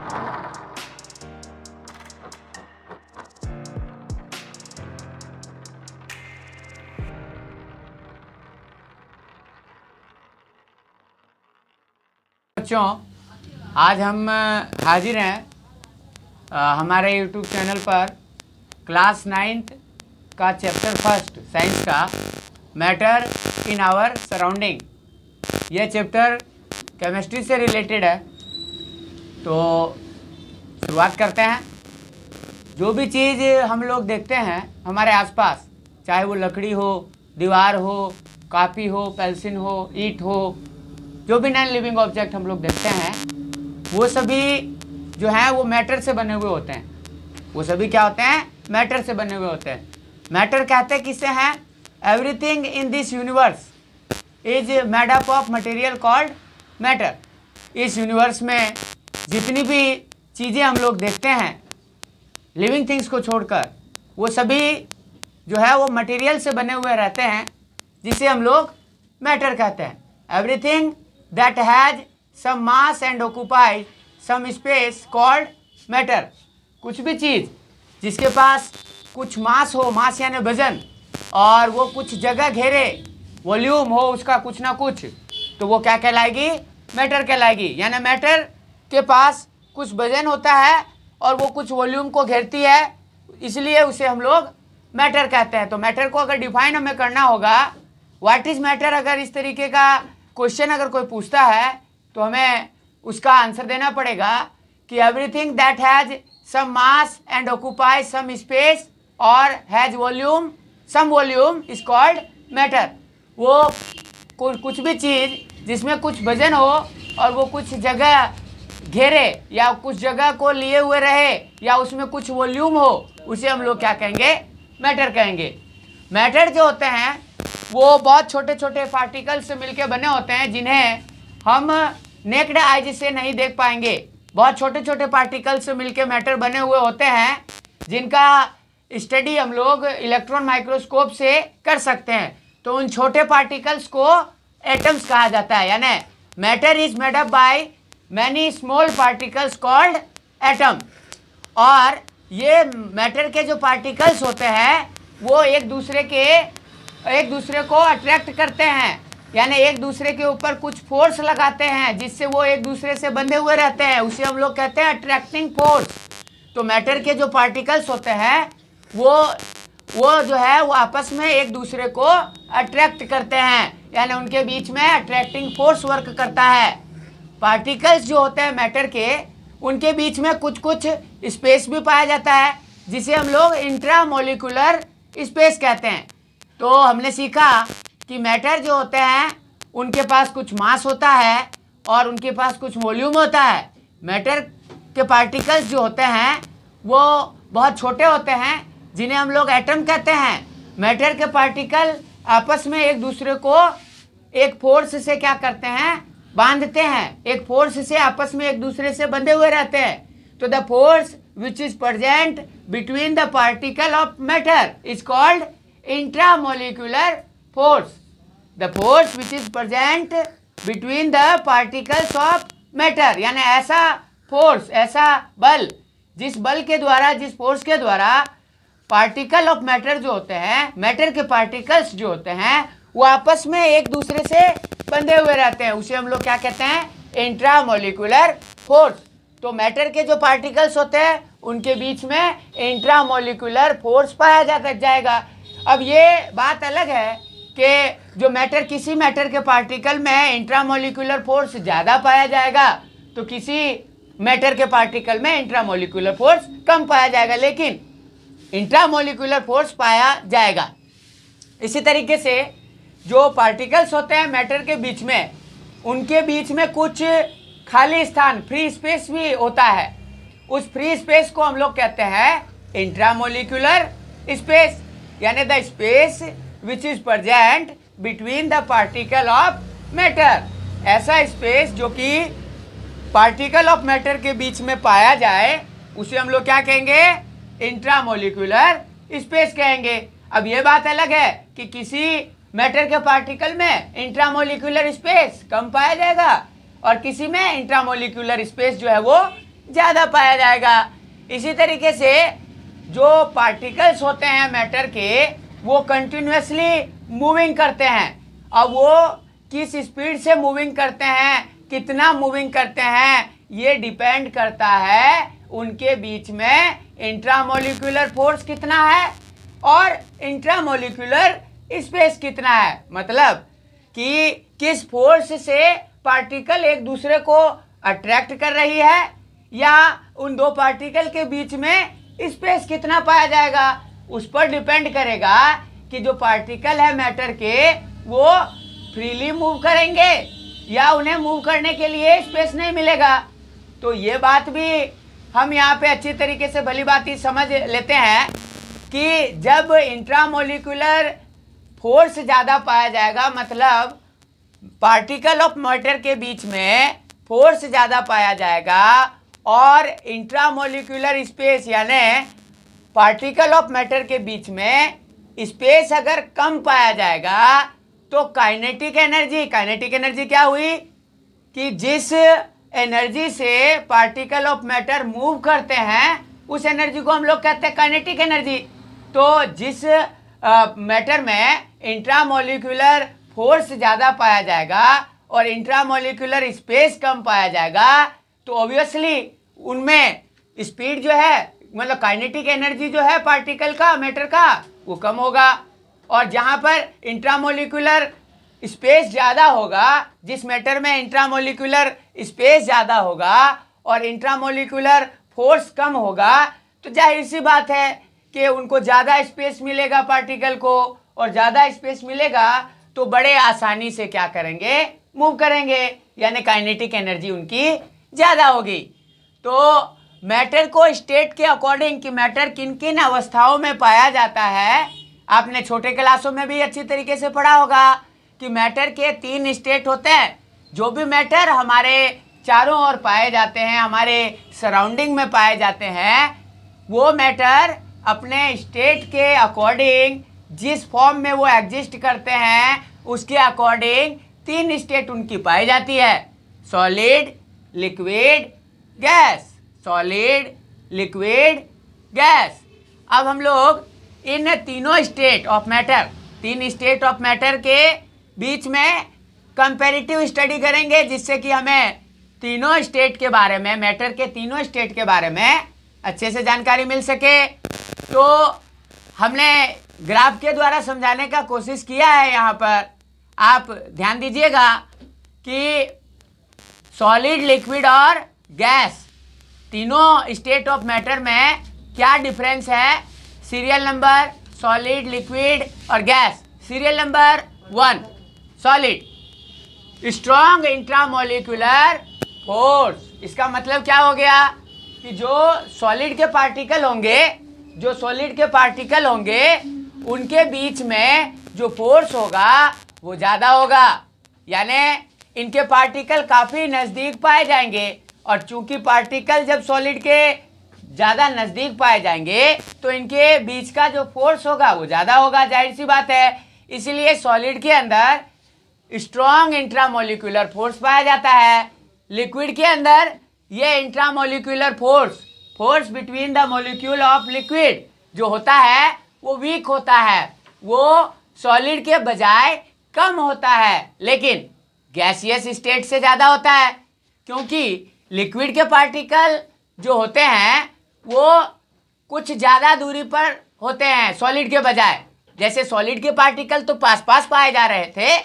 बच्चों, आज हम हाजिर हैं हमारे YouTube चैनल पर क्लास 9th का चैप्टर फर्स्ट साइंस का मैटर इन आवर सराउंडिंग। यह चैप्टर केमिस्ट्री से रिलेटेड है। तो शुरुआत करते हैं। जो भी चीज़ हम लोग देखते हैं हमारे आसपास, चाहे वो लकड़ी हो, दीवार हो, कापी हो, पेंसिल हो, ईंट हो, जो भी नॉन लिविंग ऑब्जेक्ट हम लोग देखते हैं, वो सभी जो हैं वो मैटर से बने हुए होते हैं। वो सभी क्या होते हैं? मैटर से बने हुए होते हैं। मैटर कहते हैं किसे हैं? Everything in this universe is made up of material called matter. इस यूनिवर्स में जितनी भी चीज़ें हम लोग देखते हैं लिविंग थिंग्स को छोड़कर, वो सभी जो है वो मटेरियल से बने हुए रहते हैं, जिसे हम लोग मैटर कहते हैं। Everything that has some mass and occupies some space called matter। कुछ भी चीज़ जिसके पास कुछ मास हो, मास यानी वजन, और वो कुछ जगह घेरे, वॉल्यूम हो उसका कुछ ना कुछ, तो वो क्या कहलाएगी? मैटर कहलाएगी। यानी मैटर के पास कुछ वजन होता है और वो कुछ वॉल्यूम को घेरती है, इसलिए उसे हम लोग मैटर कहते हैं। तो मैटर को अगर डिफाइन हमें करना होगा, व्हाट इज मैटर, अगर इस तरीके का क्वेश्चन अगर कोई पूछता है तो हमें उसका आंसर देना पड़ेगा कि everything that has some mass and occupies some space और has volume some volume is called matter. वो कुछ भी चीज़ जिसमें कुछ वजन हो और वो कुछ जगह घेरे या कुछ जगह को लिए हुए रहे या उसमें कुछ वॉल्यूम हो, उसे हम लोग क्या कहेंगे? मैटर कहेंगे। मैटर जो होते हैं वो बहुत छोटे छोटे पार्टिकल्स से मिलकर बने होते हैं, जिन्हें हम नेक्ड आइज से नहीं देख पाएंगे। बहुत छोटे छोटे पार्टिकल्स से मिलकर मैटर बने हुए होते हैं, जिनका स्टडी हम लोग इलेक्ट्रॉन माइक्रोस्कोप से कर सकते हैं। तो उन छोटे पार्टिकल्स को एटम्स कहा जाता है। यानी matter is made up by many small particles called atom. और ये मैटर के जो पार्टिकल्स होते हैं वो एक दूसरे को अट्रैक्ट करते हैं, यानी एक दूसरे के ऊपर कुछ फोर्स लगाते हैं, जिससे वो एक दूसरे से बंधे हुए रहते हैं। उसे हम लोग कहते हैं अट्रैक्टिंग फोर्स। तो मैटर के जो पार्टिकल्स होते हैं वो जो है वो आपस में एक दूसरे को अट्रैक्ट करते हैं, यानी उनके बीच में अट्रैक्टिंग फोर्स वर्क करता है। पार्टिकल्स जो होते हैं मैटर के, उनके बीच में कुछ कुछ स्पेस भी पाया जाता है, जिसे हम लोग इंट्रामोलिकुलर स्पेस कहते हैं। तो हमने सीखा कि मैटर जो होते हैं उनके पास कुछ मास होता है और उनके पास कुछ वॉल्यूम होता है। मैटर के पार्टिकल्स जो होते हैं वो बहुत छोटे होते हैं, जिन्हें हम लोग एटम कहते हैं। मैटर के पार्टिकल आपस में एक दूसरे को एक फोर्स से क्या करते हैं? बांधते हैं। एक फोर्स से आपस में एक दूसरे से बंधे हुए रहते हैं। तो the force which is present between the particle of matter is called intramolecular force. The force which is present between the particles of matter, यानी ऐसा फोर्स, ऐसा बल, जिस बल के द्वारा, जिस फोर्स के द्वारा पार्टिकल ऑफ मैटर जो होते हैं, मैटर के पार्टिकल्स जो होते हैं, वो आपस में एक दूसरे से बंधे हुए रहते हैं, उसे हम लोग क्या कहते हैं? Intramolecular force. तो मैटर के जो पार्टिकल्स होते हैं उनके बीच में इंट्रामोलिकुलर फोर्स पाया जाएगा। अब ये बात अलग है कि जो मैटर, किसी मैटर के पार्टिकल में इंट्रामोलिकुलर फोर्स ज़्यादा पाया जाएगा तो किसी मैटर के पार्टिकल में इंट्रामोलिकुलर फोर्स कम पाया जाएगा, लेकिन इंट्रामोलिकुलर फोर्स पाया जाएगा। इसी तरीके से जो पार्टिकल्स होते हैं मैटर के बीच में, उनके बीच में कुछ खाली स्थान, फ्री स्पेस भी होता है। उस फ्री स्पेस को हम लोग कहते हैं इंट्रामोलिकुलर स्पेस, यानी the space which is present between the particle of matter. ऐसा स्पेस जो कि पार्टिकल ऑफ मैटर के बीच में पाया जाए, उसे हम लोग क्या कहेंगे? इंट्रामोलिकुलर स्पेस कहेंगे। अब ये बात अलग है कि किसी मैटर के पार्टिकल में इंट्रामोलिकुलर स्पेस कम पाया जाएगा और किसी में इंट्रामोलिकुलर स्पेस जो है वो ज़्यादा पाया जाएगा। इसी तरीके से जो पार्टिकल्स होते हैं मैटर के, वो कंटिन्यूसली मूविंग करते हैं। अब वो किस स्पीड से मूविंग करते हैं, कितना मूविंग करते हैं, ये डिपेंड करता है उनके बीच में इंट्रामोलिकुलर फोर्स कितना है और इंट्रामोलिकुलर स्पेस कितना है। मतलब कि किस फोर्स से पार्टिकल एक दूसरे को अट्रैक्ट कर रही है, या उन दो पार्टिकल के बीच में स्पेस कितना पाया जाएगा, उस पर डिपेंड करेगा कि जो पार्टिकल है मैटर के, वो फ्रीली मूव करेंगे या उन्हें मूव करने के लिए स्पेस नहीं मिलेगा। तो ये बात भी हम यहाँ पे अच्छी तरीके से भली बात ही समझ लेते हैं कि जब इंट्रामोलिकुलर फोर्स ज़्यादा पाया जाएगा, मतलब पार्टिकल ऑफ मैटर के बीच में फोर्स ज़्यादा पाया जाएगा, और इंट्रामोलिकुलर स्पेस यानी पार्टिकल ऑफ मैटर के बीच में स्पेस अगर कम पाया जाएगा, तो काइनेटिक एनर्जी क्या हुई कि जिस एनर्जी से पार्टिकल ऑफ मैटर मूव करते हैं, उस एनर्जी को हम लोग कहते हैं काइनेटिक एनर्जी। तो जिस मैटर में इंट्रामोलिकुलर फोर्स ज़्यादा पाया जाएगा और इंट्रामोलिकुलर स्पेस कम पाया जाएगा, तो ऑब्वियसली उनमें स्पीड जो है, मतलब काइनेटिक एनर्जी जो है पार्टिकल का, मैटर का, वो कम होगा। और जहाँ पर इंट्रामोलिकुलर स्पेस ज़्यादा होगा, जिस मैटर में इंट्रामोलिकुलर स्पेस ज़्यादा होगा और इंट्रामोलिकुलर फोर्स कम होगा, तो जाहिर सी बात है कि उनको ज़्यादा स्पेस मिलेगा पार्टिकल को, और ज़्यादा स्पेस मिलेगा तो बड़े आसानी से क्या करेंगे, मूव करेंगे, यानी काइनेटिक एनर्जी उनकी ज़्यादा होगी। तो मैटर को स्टेट के अकॉर्डिंग कि मैटर किन किन अवस्थाओं में पाया जाता है, आपने छोटे क्लासों में भी अच्छी तरीके से पढ़ा होगा कि मैटर के 3 स्टेट होते हैं। जो भी मैटर हमारे चारों ओर पाए जाते हैं, हमारे सराउंडिंग में पाए जाते हैं, वो मैटर अपने स्टेट के अकॉर्डिंग जिस फॉर्म में वो एग्जिस्ट करते हैं, उसके अकॉर्डिंग 3 स्टेट उनकी पाई जाती है: solid, liquid, gas. Solid, liquid, gas. अब हम लोग इन तीनों state of matter, 3 state of matter के बीच में कंपैरेटिव स्टडी करेंगे, जिससे कि हमें तीनों स्टेट के बारे में, मैटर के तीनों स्टेट के बारे में अच्छे से जानकारी मिल सके। तो हमने ग्राफ के द्वारा समझाने का कोशिश किया है। यहाँ पर आप ध्यान दीजिएगा कि सॉलिड, लिक्विड और गैस तीनों स्टेट ऑफ मैटर में क्या डिफरेंस है। सीरियल नंबर सॉलिड, लिक्विड और gas. Serial number 1 solid, strong intramolecular force. इसका मतलब क्या हो गया कि जो सॉलिड के पार्टिकल होंगे, उनके बीच में जो फोर्स होगा वो ज़्यादा होगा, यानी इनके पार्टिकल काफ़ी नज़दीक पाए जाएंगे। और चूंकि पार्टिकल जब सॉलिड के ज़्यादा नज़दीक पाए जाएंगे, तो इनके बीच का जो फोर्स होगा वो ज़्यादा होगा, जाहिर सी बात है। इसलिए सॉलिड के अंदर स्ट्रॉन्ग इंट्रामोलिकुलर फोर्स पाया जाता है। लिक्विड के अंदर ये intramolecular force between the molecule of liquid जो होता है वो वीक होता है, वो सॉलिड के बजाय कम होता है, लेकिन गैसियस स्टेट से ज़्यादा होता है। क्योंकि लिक्विड के पार्टिकल जो होते हैं वो कुछ ज़्यादा दूरी पर होते हैं सॉलिड के बजाय। जैसे सॉलिड के पार्टिकल तो पास पास पाए जा रहे थे,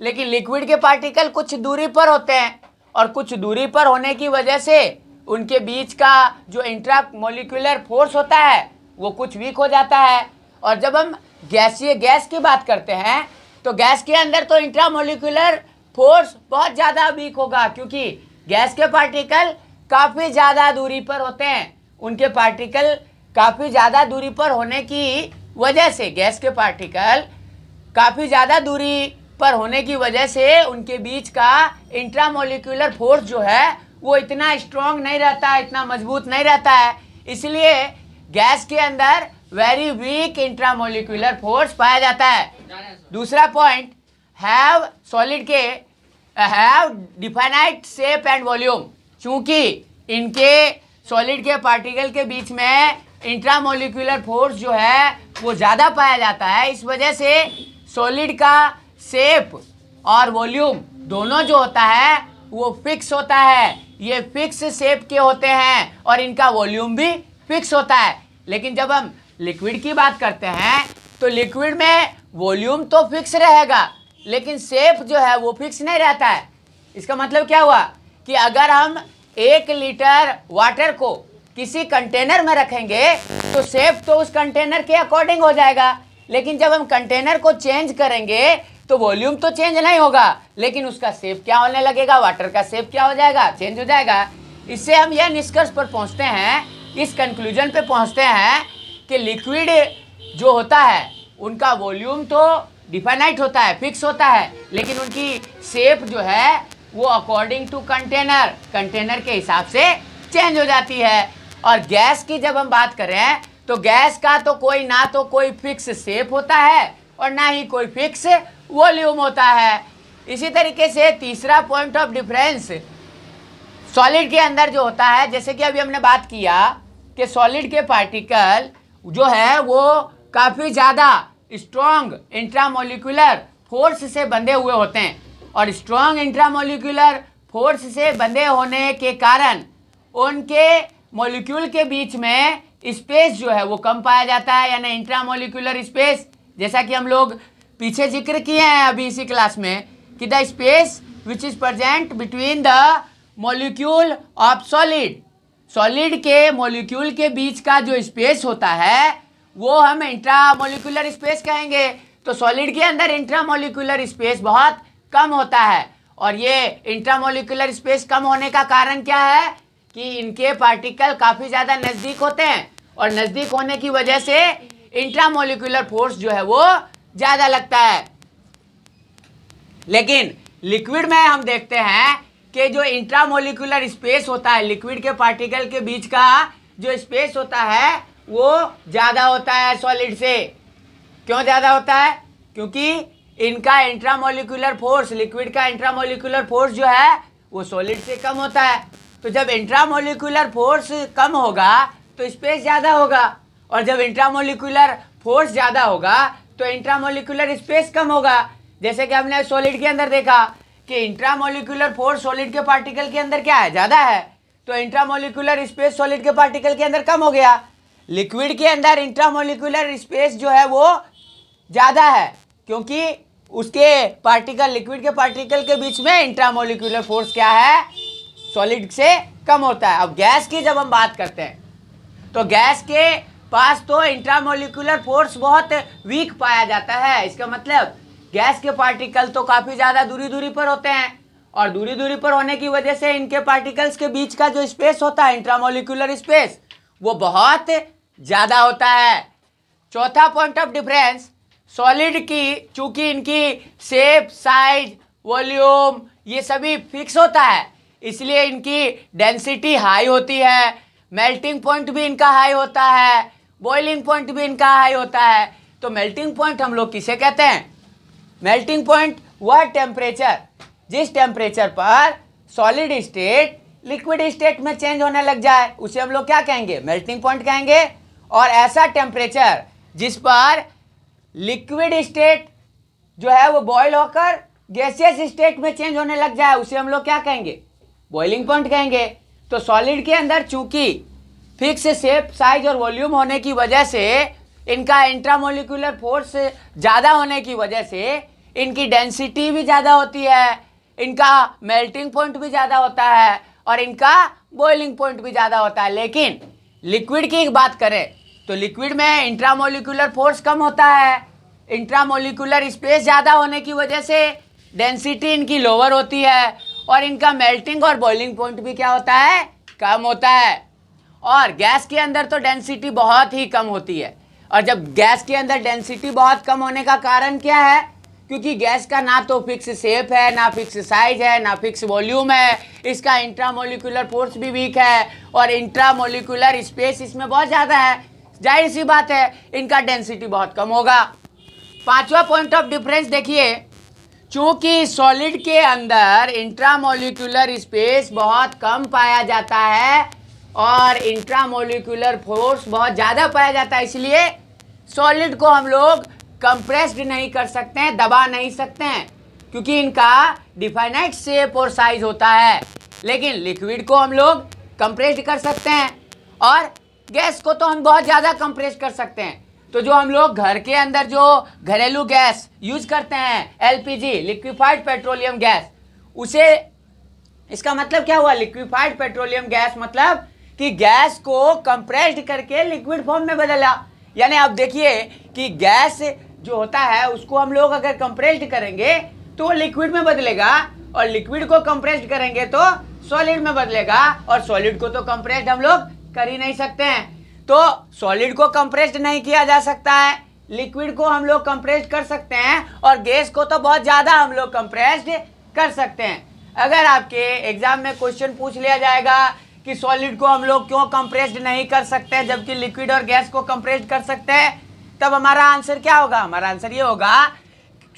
लेकिन लिक्विड के पार्टिकल कुछ दूरी पर होते हैं, और कुछ दूरी पर होने की वजह से उनके बीच का जो इंट्रामोलिकुलर फोर्स होता है वो कुछ वीक हो जाता है। और जब हम गैस की बात करते हैं, तो गैस के अंदर तो इंट्रामोलिकुलर फोर्स बहुत ज़्यादा वीक होगा, क्योंकि गैस के पार्टिकल काफ़ी ज़्यादा दूरी पर होते हैं। उनके पार्टिकल काफ़ी ज़्यादा दूरी पर होने की वजह से, गैस के पार्टिकल काफ़ी ज़्यादा दूरी पर होने की वजह से उनके बीच का इंट्रामोलिकुलर फोर्स जो है वो इतना स्ट्रॉन्ग नहीं रहता है, इतना मजबूत नहीं रहता है। इसलिए गैस के अंदर वेरी वीक इंट्रामोलिकुलर फोर्स पाया जाता है। दूसरा पॉइंट, सॉलिड के have definite shape and volume. चूँकि इनके सॉलिड के पार्टिकल के बीच में इंट्रामोलिकुलर फोर्स जो है वो ज़्यादा पाया जाता है। इस वजह से सॉलिड का शेप और वॉल्यूम दोनों जो होता है वो फिक्स होता है। ये फिक्स शेप के होते हैं और इनका वॉल्यूम भी फिक्स होता है। लेकिन जब हम लिक्विड की बात करते हैं तो लिक्विड में वॉल्यूम तो फिक्स रहेगा लेकिन शेप जो है वो फिक्स नहीं रहता है। इसका मतलब क्या हुआ कि अगर हम 1 लीटर वाटर को किसी कंटेनर में रखेंगे तो शेप तो उस कंटेनर के अकॉर्डिंग हो जाएगा, लेकिन जब हम कंटेनर को चेंज करेंगे तो वॉल्यूम तो चेंज नहीं होगा लेकिन उसका शेप क्या होने लगेगा, वाटर का शेप क्या हो जाएगा, चेंज हो जाएगा। इससे हम यह निष्कर्ष पर पहुंचते हैं, इस कंक्लूजन पे पहुंचते हैं कि लिक्विड जो होता है उनका वॉल्यूम तो डिफाइनाइट होता है, फिक्स होता है, लेकिन उनकी शेप जो है वो अकॉर्डिंग टू कंटेनर के हिसाब से चेंज हो जाती है। और गैस की जब हम बात करें तो गैस का तो कोई फिक्स शेप होता है और ना ही कोई फिक्स वॉल्यूम होता है। इसी तरीके से तीसरा पॉइंट ऑफ डिफरेंस सॉलिड के अंदर जो होता है, जैसे कि अभी हमने बात किया कि सॉलिड के पार्टिकल जो है वो काफ़ी ज़्यादा स्ट्रॉन्ग इंट्रामोलिकुलर फोर्स से बंधे हुए होते हैं और स्ट्रॉन्ग इंट्रामोलिकुलर फोर्स से बंधे होने के कारण उनके मॉलिक्यूल के बीच में स्पेस जो है वो कम पाया जाता है, यानी इंट्रामोलिकुलर स्पेस। जैसा कि हम लोग पीछे जिक्र किए हैं अभी इसी क्लास में कि the space which is present between the molecule of solid के मॉलिक्यूल के बीच का जो स्पेस होता है वो हम इंट्रामोलिकुलर स्पेस कहेंगे। तो सॉलिड के अंदर इंट्रामोलिकुलर स्पेस बहुत कम होता है और ये इंट्रामोलिकुलर स्पेस कम होने का कारण क्या है कि इनके पार्टिकल काफ़ी ज़्यादा नज़दीक होते हैं और नज़दीक होने की वजह से इंट्रामोलिकुलर फोर्स जो है वो ज़्यादा लगता है। लेकिन लिक्विड में हम देखते हैं कि जो इंट्रामोलिकुलर स्पेस होता है, लिक्विड के पार्टिकल के बीच का जो स्पेस होता है वो ज़्यादा होता है सॉलिड से। क्यों ज़्यादा होता है? क्योंकि इनका इंट्रामोलिकुलर फोर्स, लिक्विड का इंट्रामोलिकुलर फोर्स जो है वो सॉलिड से कम होता है। तो जब इंट्रामोलिकुलर फोर्स कम होगा तो स्पेस ज़्यादा होगा और जब इंट्रामोलिकुलर फोर्स ज़्यादा होगा तो इंट्रामोलिकुलर स्पेस कम होगा। जैसे कि हमने सॉलिड के अंदर देखा कि इंट्रामोलिकुलर फोर्स सॉलिड के पार्टिकल के अंदर क्या है, ज़्यादा है, तो इंट्रामोलिकुलर स्पेस सॉलिड के पार्टिकल के अंदर कम हो गया। लिक्विड के अंदर इंट्रामोलिकुलर स्पेस जो है वो ज़्यादा है क्योंकि उसके पार्टिकल, लिक्विड के पार्टिकल के बीच में इंट्रामोलिकुलर फोर्स क्या है, सॉलिड से कम होता है। अब गैस की जब हम बात करते हैं तो गैस के पास तो इंट्रामोलिकुलर फोर्स बहुत वीक पाया जाता है। इसका मतलब गैस के पार्टिकल तो काफ़ी ज़्यादा दूरी पर होते हैं और दूरी पर होने की वजह से इनके पार्टिकल्स के बीच का जो स्पेस होता है, इंट्रामोलिकुलर स्पेस, वो बहुत ज़्यादा होता है। चौथा पॉइंट ऑफ डिफरेंस, सॉलिड की चूंकि इनकी शेप, साइज, वॉल्यूम ये सभी फिक्स होता है इसलिए इनकी डेंसिटी हाई होती है, मेल्टिंग पॉइंट भी इनका हाई होता है, बॉइलिंग पॉइंट भी इनका हाई होता है। तो मेल्टिंग पॉइंट हम लोग किसे कहते हैं? मेल्टिंग पॉइंट वह टेम्परेचर जिस टेम्परेचर पर सॉलिड स्टेट लिक्विड स्टेट में चेंज होने लग जाए उसे हम लोग क्या कहेंगे? मेल्टिंग पॉइंट कहेंगे। और ऐसा टेम्परेचर जिस पर लिक्विड स्टेट जो है वो बॉयल होकर गैसियस स्टेट में चेंज होने लग जाए उसे हम लोग क्या कहेंगे? बॉइलिंग पॉइंट कहेंगे। तो सॉलिड के अंदर चूंकि फिक्स शेप, साइज और वॉल्यूम होने की वजह से इनका इंट्रामोलिकुलर फोर्स ज़्यादा होने की वजह से इनकी डेंसिटी भी ज़्यादा होती है, इनका मेल्टिंग पॉइंट भी ज़्यादा होता है और इनका बॉइलिंग पॉइंट भी ज़्यादा होता है। लेकिन लिक्विड की बात करें तो लिक्विड में इंट्रामोलिकुलर फोर्स कम होता है, इंट्रामोलिकुलर स्पेस ज़्यादा होने की वजह से डेंसिटी इनकी लोअर होती है और इनका मेल्टिंग और बॉइलिंग पॉइंट भी क्या होता है? कम होता है। और गैस के अंदर तो डेंसिटी बहुत ही कम होती है और जब गैस के अंदर डेंसिटी बहुत कम होने का कारण क्या है? क्योंकि गैस का ना तो फिक्स शेप है, ना फिक्स साइज है, ना फिक्स वॉल्यूम है, इसका इंट्रामोलिकुलर फोर्स भी वीक है और इंट्रामोलिकुलर स्पेस इसमें बहुत ज़्यादा है। जाहिर सी बात है इनका डेंसिटी बहुत कम होगा। पांचवा पॉइंट ऑफ डिफरेंस देखिए, चूंकि सॉलिड के अंदर इंट्रामोलिकुलर स्पेस बहुत कम पाया जाता है और इंट्रामोलिकुलर फोर्स बहुत ज़्यादा पाया जाता है, इसलिए सॉलिड को हम लोग कंप्रेस्ड नहीं कर सकते हैं, दबा नहीं सकते हैं, क्योंकि इनका डिफाइनाइट शेप और साइज होता है। लेकिन लिक्विड को हम लोग कंप्रेस्ड कर सकते हैं और गैस को तो हम बहुत ज़्यादा कंप्रेस कर सकते हैं। तो जो हम लोग घर के अंदर जो घरेलू गैस यूज करते हैं, एलपीजी, लिक्विफाइड पेट्रोलियम गैस, उसे, इसका मतलब क्या हुआ, लिक्विफाइड पेट्रोलियम गैस मतलब कि गैस को कंप्रेस्ड करके लिक्विड फॉर्म में बदला। यानी आप देखिए कि गैस जो होता है उसको हम लोग अगर कंप्रेस्ड करेंगे तो वो लिक्विड में बदलेगा, और लिक्विड को कंप्रेस्ड करेंगे तो सॉलिड में बदलेगा, और सॉलिड को तो कंप्रेस्ड हम लोग कर ही नहीं सकते हैं। तो सॉलिड को कंप्रेस्ड नहीं किया जा सकता है, लिक्विड को हम लोग कंप्रेस्ड कर सकते हैं, और गैस को तो बहुत ज़्यादा हम लोग कंप्रेस्ड कर सकते हैं। अगर आपके एग्जाम में क्वेश्चन पूछ लिया जाएगा कि सॉलिड को हम लोग क्यों कंप्रेस्ड नहीं कर सकते जबकि लिक्विड और गैस को कंप्रेस्ड कर सकते हैं, तब हमारा आंसर क्या होगा? हमारा आंसर ये होगा,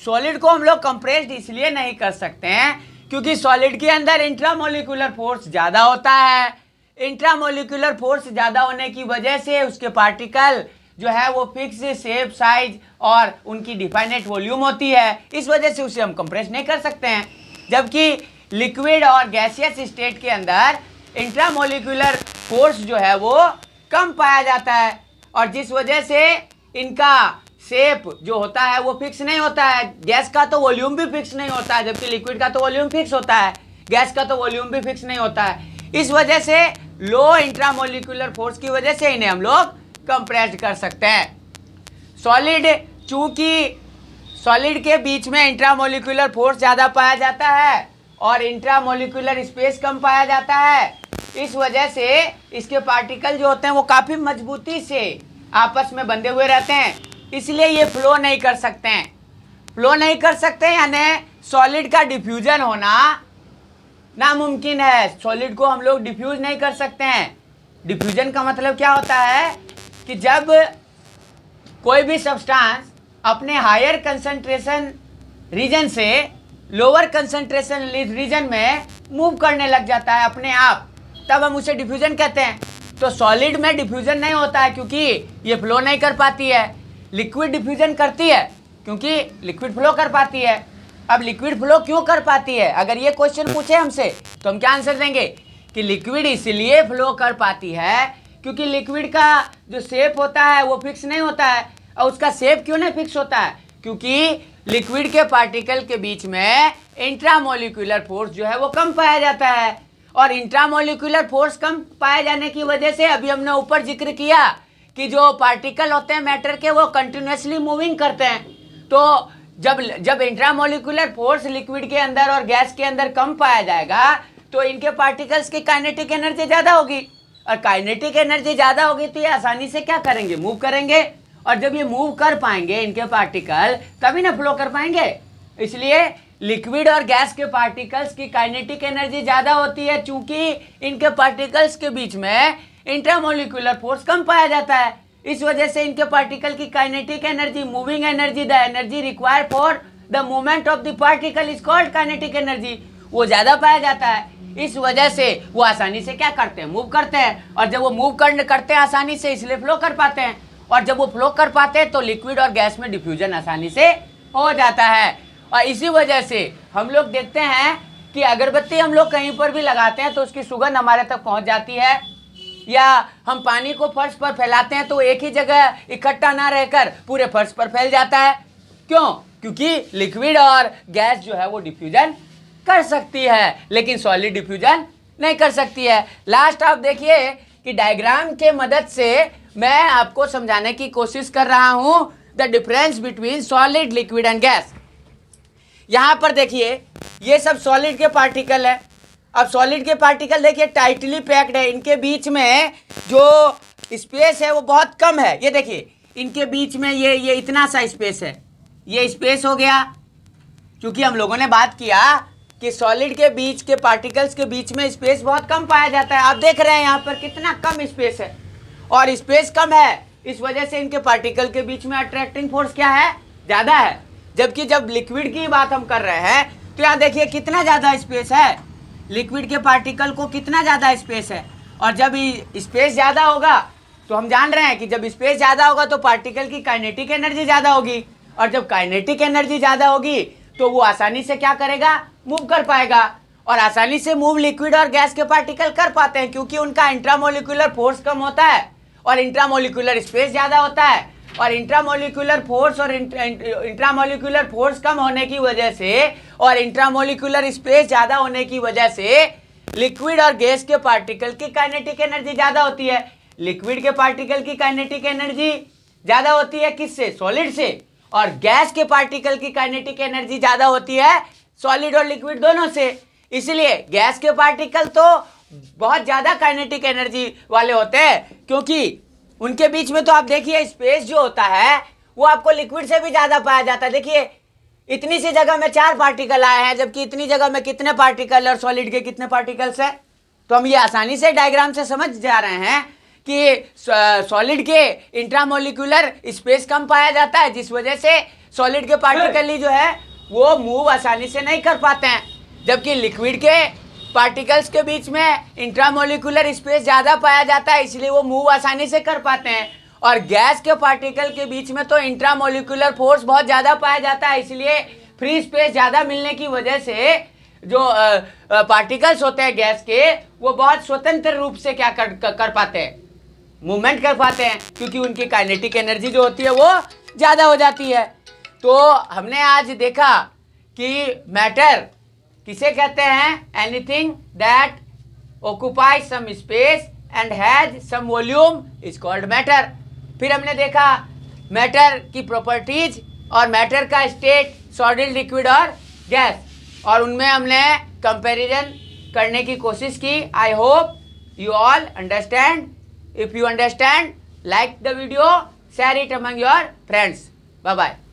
सॉलिड को हम लोग कंप्रेस्ड इसलिए नहीं कर सकते हैं क्योंकि सॉलिड के अंदर इंट्रामोलिकुलर फोर्स ज़्यादा होता है। इंट्रामोलिकुलर फोर्स ज़्यादा होने की वजह से उसके पार्टिकल जो है वो फिक्स शेप, साइज और उनकी डिफाइनेट वॉल्यूम होती है, इस वजह से उसे हम कंप्रेस नहीं कर सकते हैं। जबकि लिक्विड और गैसियस स्टेट के अंदर इंट्रामोलिकुलर फोर्स जो है वो कम पाया जाता है, और जिस वजह से इनका शेप जो होता है वो फिक्स नहीं होता है। गैस का तो वॉल्यूम भी फिक्स नहीं होता है, जबकि लिक्विड का तो वॉल्यूम फिक्स होता है, गैस का तो वॉल्यूम भी फिक्स नहीं होता है। इस वजह से लो इंट्रामोलिकुलर फोर्स की वजह से इन्हें हम लोग कंप्रेस्ड कर सकते हैं। सॉलिड, चूंकि सॉलिड के बीच में इंट्रामोलिकुलर फोर्स ज़्यादा पाया जाता है और इंट्रामोलिकुलर स्पेस कम पाया जाता है, इस वजह से इसके पार्टिकल जो होते हैं वो काफ़ी मजबूती से आपस में बंधे हुए रहते हैं, इसलिए ये फ्लो नहीं कर सकते हैं। फ्लो नहीं कर सकते यानी सॉलिड का डिफ्यूजन होना नामुमकिन है। सॉलिड को हम लोग डिफ्यूज नहीं कर सकते हैं। डिफ्यूजन का मतलब क्या होता है कि जब कोई भी सब्सटेंस अपने हायर कंसंट्रेशन रीजन से लोअर कंसंट्रेशन रीजन में मूव करने लग जाता है अपने आप, तब हम उसे डिफ्यूजन कहते हैं। तो सॉलिड में डिफ्यूजन नहीं होता है क्योंकि ये फ्लो नहीं कर पाती है। लिक्विड डिफ्यूजन करती है क्योंकि लिक्विड फ्लो कर पाती है। अब लिक्विड फ्लो क्यों कर पाती है, अगर ये क्वेश्चन पूछे हमसे तो हम क्या आंसर देंगे कि लिक्विड इसलिए फ्लो कर पाती है क्योंकि लिक्विड का जो शेप होता है वो फिक्स नहीं होता है। और उसका शेप क्यों नहीं फिक्स होता है? क्योंकि लिक्विड के पार्टिकल के बीच में इंट्रामोलिकुलर फोर्स जो है वो कम पाया जाता है, और इंट्रामोलिकुलर फोर्स कम पाए जाने की वजह से अभी हमने ऊपर जिक्र किया कि जो पार्टिकल होते हैं मैटर के वो कंटिन्यूसली मूविंग करते हैं। तो जब इंट्रामोलिकुलर फोर्स लिक्विड के अंदर और गैस के अंदर कम पाया जाएगा तो इनके पार्टिकल्स की काइनेटिक एनर्जी ज़्यादा होगी, और काइनेटिक एनर्जी ज़्यादा होगी तो ये आसानी से क्या करेंगे, मूव करेंगे, और जब ये मूव कर पाएंगे इनके पार्टिकल तभी ना फ्लो कर पाएंगे। इसलिए लिक्विड और गैस के पार्टिकल्स की काइनेटिक एनर्जी ज़्यादा होती है चूंकि इनके पार्टिकल्स के बीच में इंट्रामोलिकुलर फोर्स कम पाया जाता है। इस वजह से इनके पार्टिकल की kinetic energy, moving energy, the energy required for the movement of the particle is called kinetic energy, वो ज़्यादा पाया जाता है। इस वजह से वो आसानी से क्या करते हैं, मूव करते हैं, और जब वो मूव करते हैं आसानी से इसलिए फ्लो कर पाते हैं, और जब वो फ्लो कर पाते हैं तो लिक्विड और गैस में डिफ्यूजन आसानी से हो जाता है। और इसी वजह से हम लोग देखते हैं कि अगरबत्ती हम लोग कहीं पर भी लगाते हैं तो उसकी सुगंध हमारे तक पहुंच जाती है, या हम पानी को फर्श पर फैलाते हैं तो एक ही जगह इकट्ठा ना रहकर पूरे फर्श पर फैल जाता है। क्यों? क्योंकि लिक्विड और गैस जो है वो डिफ्यूजन कर सकती है लेकिन सॉलिड डिफ्यूजन नहीं कर सकती है। लास्ट आप देखिए कि डायग्राम के मदद से मैं आपको समझाने की कोशिश कर रहा हूं the difference between solid, liquid and gas. यहाँ पर देखिए ये सब सॉलिड के पार्टिकल है। अब सॉलिड के पार्टिकल देखिए टाइटली पैक्ड है, इनके बीच में जो स्पेस है वो बहुत कम है। ये देखिए इनके बीच में ये इतना सा स्पेस है, ये स्पेस हो गया। क्योंकि हम लोगों ने बात किया कि सॉलिड के बीच के पार्टिकल्स के बीच में स्पेस बहुत कम पाया जाता है। आप देख रहे हैं यहाँ पर कितना कम स्पेस है, और स्पेस कम है इस वजह से इनके पार्टिकल के बीच में अट्रैक्टिंग फोर्स क्या है, ज़्यादा है। जबकि जब लिक्विड की बात हम कर रहे हैं तो यहाँ देखिए कितना ज़्यादा स्पेस है, लिक्विड के पार्टिकल को कितना ज़्यादा स्पेस है, और जब स्पेस ज़्यादा होगा तो हम जान रहे हैं कि जब स्पेस ज़्यादा होगा तो पार्टिकल की काइनेटिक एनर्जी ज़्यादा होगी, और जब काइनेटिक एनर्जी ज़्यादा होगी तो वो आसानी से क्या करेगा, मूव कर पाएगा। और आसानी से मूव लिक्विड और गैस के पार्टिकल कर पाते हैं क्योंकि उनका इंट्रामोलिकुलर फोर्स कम होता है और इंट्रामोलिकुलर स्पेस ज़्यादा होता है। और इंट्रामोलिकुलर फोर्स और इंट्रामोलिकुलर फोर्स कम होने की वजह से और इंट्रामोलिकुलर स्पेस ज़्यादा होने की वजह से लिक्विड और गैस के पार्टिकल की काइनेटिक एनर्जी ज़्यादा होती है। लिक्विड के पार्टिकल की काइनेटिक एनर्जी ज़्यादा होती है किससे, सॉलिड से, और गैस के पार्टिकल की काइनेटिक एनर्जी ज़्यादा होती है सॉलिड और लिक्विड दोनों से। इसलिए गैस के पार्टिकल तो बहुत ज़्यादा काइनेटिक एनर्जी वाले होते हैं क्योंकि उनके बीच में तो आप देखिए स्पेस जो होता है वो आपको लिक्विड से भी ज़्यादा पाया जाता है। देखिए इतनी सी जगह में 4 पार्टिकल आए हैं जबकि इतनी जगह में कितने पार्टिकल और सॉलिड के कितने पार्टिकल्स हैं। तो हम ये आसानी से डायग्राम से समझ जा रहे हैं कि सॉलिड के इंट्रामोलिकुलर स्पेस कम पाया जाता है जिस वजह से सॉलिड के पार्टिकल ही जो है वो मूव आसानी से नहीं कर पाते हैं, जबकि लिक्विड के पार्टिकल्स के बीच में इंट्रामोलिकुलर स्पेस ज़्यादा पाया जाता है इसलिए वो मूव आसानी से कर पाते हैं। और गैस के पार्टिकल के बीच में तो इंट्रामोलिकुलर फोर्स बहुत ज़्यादा पाया जाता है इसलिए फ्री स्पेस ज़्यादा मिलने की वजह से जो पार्टिकल्स होते हैं गैस के वो बहुत स्वतंत्र रूप से क्या कर पाते हैं, मूवमेंट कर पाते हैं क्योंकि उनकी काइनेटिक एनर्जी जो होती है वो ज़्यादा हो जाती है। तो हमने आज देखा कि मैटर किसे कहते हैं, anything that occupies some space and has some volume is called matter. फिर हमने देखा मैटर की प्रॉपर्टीज और मैटर का स्टेट सॉलिड, लिक्विड और गैस, और उनमें हमने कंपैरिजन करने की कोशिश की। I hope you all understand. If you understand, like the video, share it among your friends. Bye bye.